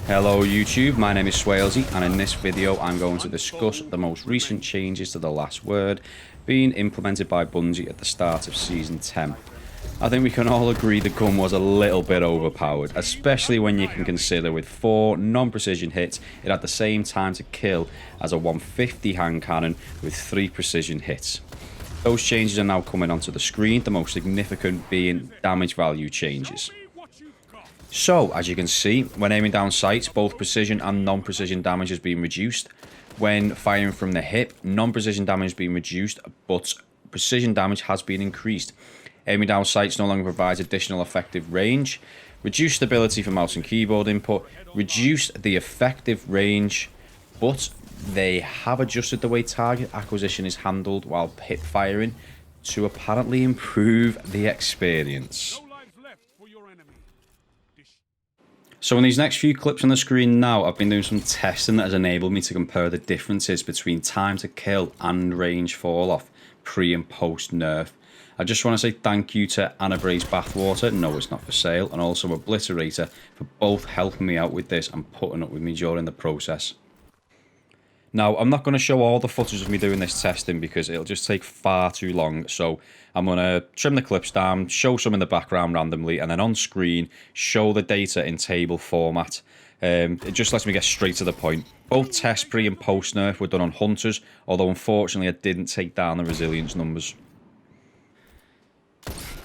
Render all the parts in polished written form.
Hello YouTube, my name is Swalesy, and in this video I'm going to discuss the most recent changes to the last word being implemented by Bungie at the start of Season 10. I think we can all agree the gun was a little bit overpowered, especially when you can consider with 4 non-precision hits it had the same time to kill as a 150 hand cannon with 3 precision hits. Those changes are now coming onto the screen, the most significant being damage value changes. So, as you can see, when aiming down sights, both precision and non-precision damage has been reduced. When firing from the hip, non-precision damage has been reduced, but precision damage has been increased. Aiming down sights no longer provides additional effective range, reduced stability for mouse and keyboard input, reduced the effective range, but they have adjusted the way target acquisition is handled while hip firing to apparently improve the experience. So in these next few clips on the screen now, I've been doing some testing that has enabled me to compare the differences between time to kill and range fall off pre and post nerf. I just want to say thank you to Anabraze Bathwater, no it's not for sale, and also Obliterator for both helping me out with this and putting up with me during the process. Now, I'm not going to show all the footage of me doing this testing because it'll just take far too long, so I'm going to trim the clips down, show some in the background randomly, and then on screen, show the data in table format. It just lets me get straight to the point. Both tests pre and post nerf were done on hunters, although unfortunately I didn't take down the resilience numbers.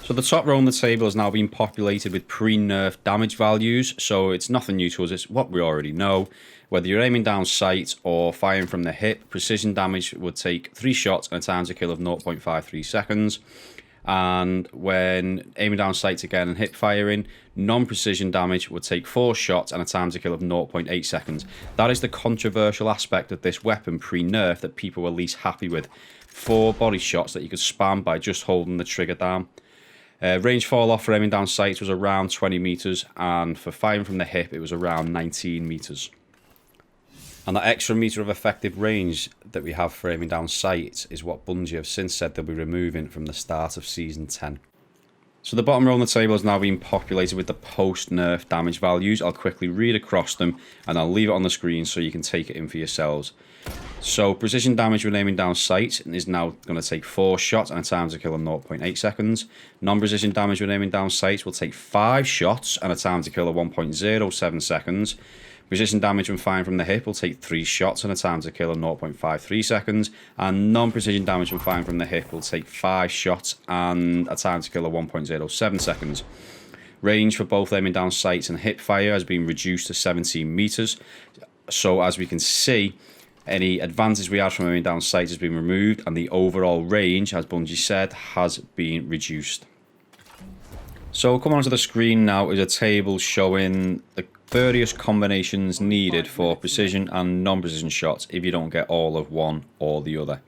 So the top row on the table has now been populated with pre-nerf damage values, so it's nothing new to us, it's what we already know. Whether you're aiming down sight or firing from the hip, precision damage would take 3 shots and a time to kill of 0.53 seconds. And when aiming down sights again and hip firing, non-precision damage would take 4 shots and a time to kill of 0.8 seconds. That is the controversial aspect of this weapon pre-nerf that people were least happy with. 4 body shots that you could spam by just holding the trigger down. Range fall off for aiming down sights was around 20 meters, and for firing from the hip it was around 19 meters. And that extra meter of effective range that we have for aiming down sights is what Bungie have since said they'll be removing from the start of Season 10. So the bottom row on the table has now been populated with the post-nerf damage values. I'll quickly read across them and I'll leave it on the screen so you can take it in for yourselves. So precision damage when aiming down sight is now going to take 4 shots and a time to kill of 0.8 seconds. Non-precision damage when aiming down sight will take 5 shots and a time to kill of 1.07 seconds. Precision damage when firing from the hip will take 3 shots and a time to kill of 0.53 seconds. And non-precision damage when firing from the hip will take 5 shots and a time to kill of 1.07 seconds. Range for both aiming down sights and hip fire has been reduced to 17 meters. So as we can see, any advantage we had from aiming down sights has been removed, and the overall range, as Bungie said, has been reduced. So coming onto the screen now is a table showing the various combinations needed for precision and non-precision shots if you don't get all of one or the other.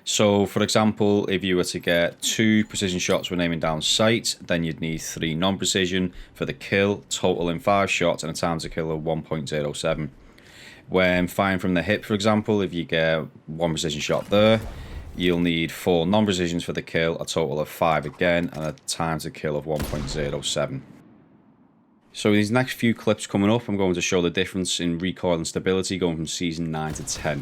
So for example, if you were to get 2 precision shots when aiming down sight, then you'd need 3 non-precision for the kill, totaling 5 shots and a time to kill of 1.07. When firing from the hip, for example, if you get 1 precision shot there, you'll need 4 non-precisions for the kill, a total of 5 again, and a time to kill of 1.07. So in these next few clips coming up, I'm going to show the difference in recoil and stability going from Season 9 to 10.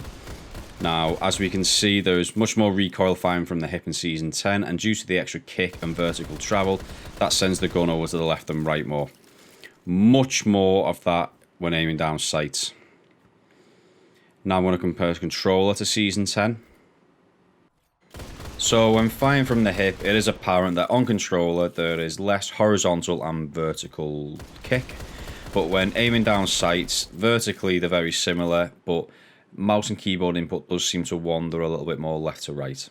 Now, as we can see, there's much more recoil firing from the hip in Season 10, and due to the extra kick and vertical travel, that sends the gun over to the left and right more. Much more of that when aiming down sights. Now I'm going to compare controller to Season 10. So when firing from the hip, it is apparent that on controller there is less horizontal and vertical kick. But when aiming down sights, vertically they're very similar, but mouse and keyboard input does seem to wander a little bit more left to right.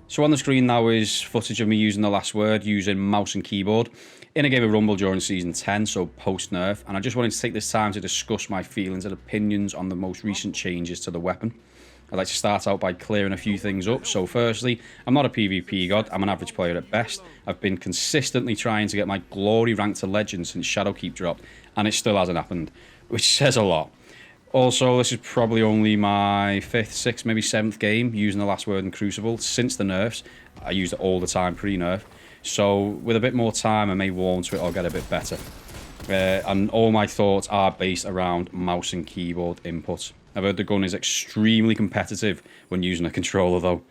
So on the screen now is footage of me using the last word, using mouse and keyboard in a game of Rumble during Season 10, so post-nerf, and I just wanted to take this time to discuss my feelings and opinions on the most recent changes to the weapon. I'd like to start out by clearing a few things up. So firstly, I'm not a PvP god, I'm an average player at best. I've been consistently trying to get my glory rank to legend since Shadowkeep dropped, and it still hasn't happened, which says a lot. Also, this is probably only my 5th, 6th, maybe 7th game using the last word in Crucible since the nerfs. I used it all the time pre-nerf. So with a bit more time I may warm to it or get a bit better. And all my thoughts are based around mouse and keyboard input. I've heard the gun is extremely competitive when using a controller though.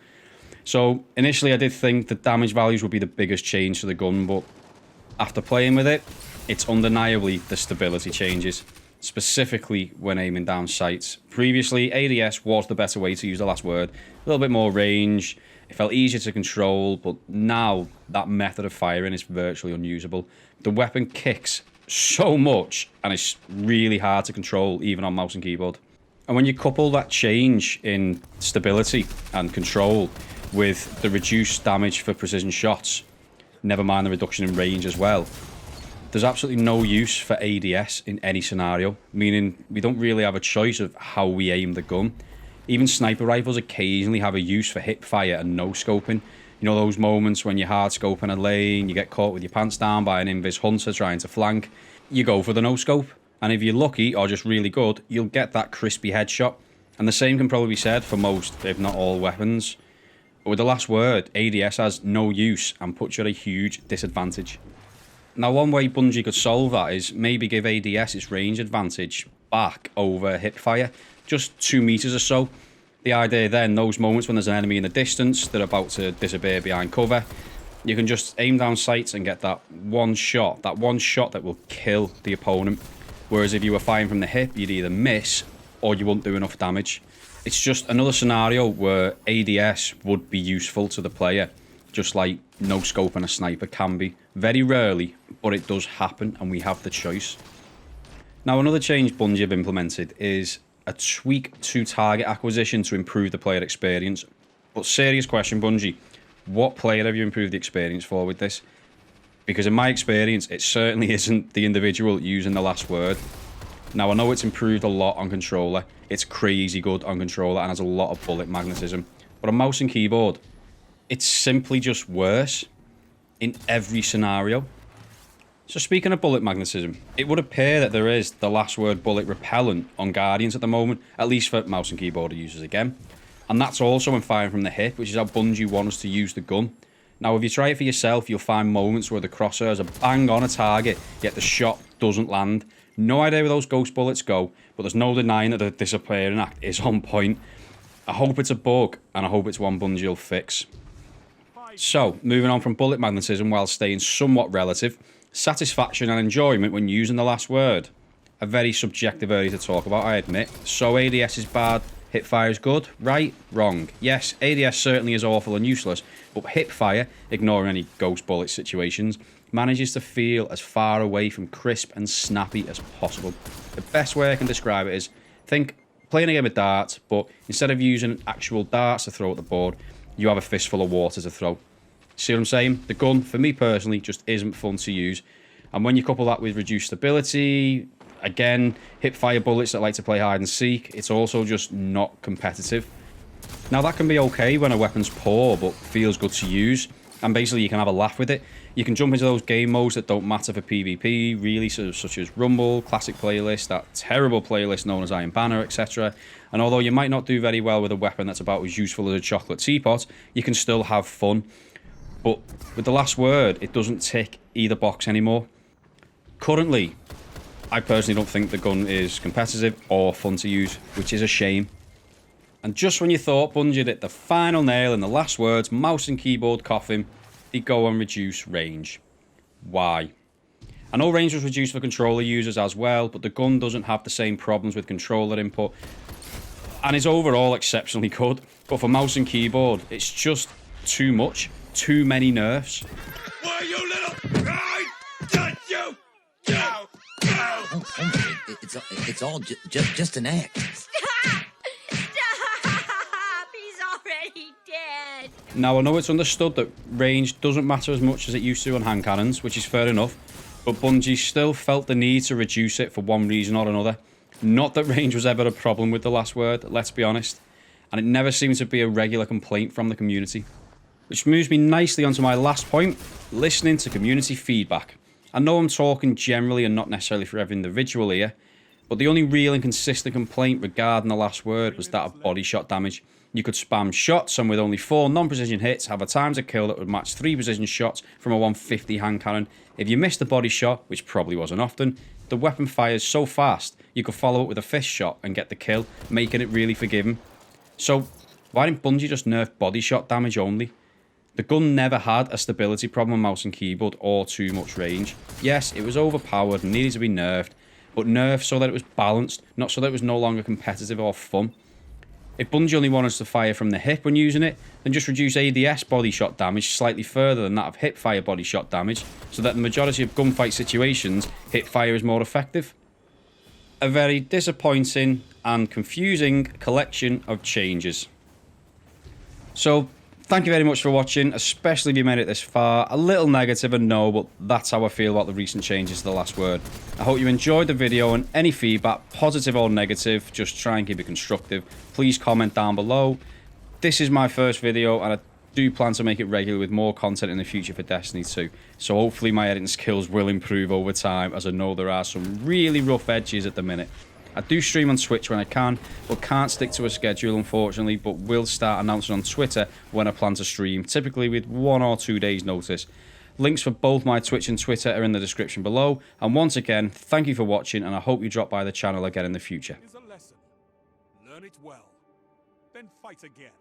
So initially I did think the damage values would be the biggest change to the gun, but after playing with it, it's undeniably the stability changes, specifically when aiming down sights. Previously, ADS was the better way to use the last word. A little bit more range, it felt easier to control, but now that method of firing is virtually unusable. The weapon kicks so much, and it's really hard to control, even on mouse and keyboard. And when you couple that change in stability and control with the reduced damage for precision shots, never mind the reduction in range as well, there's absolutely no use for ADS in any scenario, meaning we don't really have a choice of how we aim the gun. Even sniper rifles occasionally have a use for hip fire and no scoping. You know those moments when you're hard scoping a lane, you get caught with your pants down by an invis hunter trying to flank, you go for the no scope, and if you're lucky or just really good, you'll get that crispy headshot. And the same can probably be said for most, if not all, weapons. But with the last word, ADS has no use and puts you at a huge disadvantage. Now, one way Bungie could solve that is maybe give ADS its range advantage back over hipfire, just 2 meters or so. The idea then, those moments when there's an enemy in the distance, they're about to disappear behind cover, you can just aim down sights and get that one shot that will kill the opponent. Whereas if you were firing from the hip, you'd either miss or you wouldn't do enough damage. It's just another scenario where ADS would be useful to the player, just like no scope and a sniper can be. Very rarely, but it does happen and we have the choice. Now, another change Bungie have implemented is a tweak to target acquisition to improve the player experience. But serious question, Bungie, what player have you improved the experience for with this? Because in my experience, it certainly isn't the individual using the last word. Now, I know it's improved a lot on controller. It's crazy good on controller and has a lot of bullet magnetism. But on mouse and keyboard, it's simply just worse in every scenario. So speaking of bullet magnetism, it would appear that there is the last word bullet repellent on Guardians at the moment, at least for mouse and keyboard users again. And that's also when firing from the hip, which is how Bungie want us to use the gun. Now, if you try it for yourself, you'll find moments where the crosshairs are bang on a target, yet the shot doesn't land. No idea where those ghost bullets go, but there's no denying that the disappearing act is on point. I hope it's a bug, and I hope it's one Bungie will fix. So, moving on from bullet magnetism while staying somewhat relative, satisfaction and enjoyment when using the last word. A very subjective area to talk about, I admit. So ADS is bad, hipfire is good, right? Wrong. Yes, ADS certainly is awful and useless, but hipfire, ignoring any ghost bullet situations, manages to feel as far away from crisp and snappy as possible. The best way I can describe it is, think playing a game of darts, but instead of using actual darts to throw at the board, you have a fistful of water to throw. See what I'm saying? The gun, for me personally, just isn't fun to use. And when you couple that with reduced stability, again, hipfire bullets that like to play hide and seek, it's also just not competitive. Now, that can be okay when a weapon's poor, but feels good to use. And basically, you can have a laugh with it. You can jump into those game modes that don't matter for PvP, really, such as Rumble, Classic Playlist, that terrible playlist known as Iron Banner, etc. And although you might not do very well with a weapon that's about as useful as a chocolate teapot, you can still have fun. But with the last word, it doesn't tick either box anymore. Currently, I personally don't think the gun is competitive or fun to use, which is a shame. And just when you thought Bungie hit the final nail in the last words, mouse and keyboard coffin, they go and reduce range. Why? I know range was reduced for controller users as well, but the gun doesn't have the same problems with controller input and is overall exceptionally good. But for mouse and keyboard, it's just too much, too many nerfs. Why, you little... I got you! Go! Go! It's all just an act. Stop! He's already dead. Now, I know it's understood that range doesn't matter as much as it used to on hand cannons, which is fair enough, but Bungie still felt the need to reduce it for one reason or another. Not that range was ever a problem with the last word, let's be honest, and it never seemed to be a regular complaint from the community. Which moves me nicely onto my last point, listening to community feedback. I know I'm talking generally and not necessarily for every individual here, but the only real and consistent complaint regarding the last word was that of body shot damage. You could spam shots, and with only 4 non-precision hits, have a time to kill that would match 3 precision shots from a 150 hand cannon. If you missed the body shot, which probably wasn't often, the weapon fires so fast you could follow it with a fist shot and get the kill, making it really forgiving. So why didn't Bungie just nerf body shot damage only? The gun never had a stability problem on mouse and keyboard or too much range. Yes, it was overpowered and needed to be nerfed, but nerfed so that it was balanced, not so that it was no longer competitive or fun. If Bungie only wanted us to fire from the hip when using it, then just reduce ADS body shot damage slightly further than that of hip fire body shot damage, so that in the majority of gunfight situations, hip fire is more effective. A very disappointing and confusing collection of changes. So, thank you very much for watching, especially if you made it this far. A little negative, and no, but that's how I feel about the recent changes to The Last Word. I hope you enjoyed the video, and any feedback, positive or negative, just try and keep it constructive. Please comment down below. This is my first video, and I do plan to make it regular with more content in the future for Destiny 2. So hopefully my editing skills will improve over time, as I know there are some really rough edges at the minute. I do stream on Twitch when I can, but can't stick to a schedule unfortunately, but will start announcing on Twitter when I plan to stream, typically with 1 or 2 days notice. Links for both my Twitch and Twitter are in the description below, and once again, thank you for watching, and I hope you drop by the channel again in the future. Is a lesson. Learn it well, then fight again.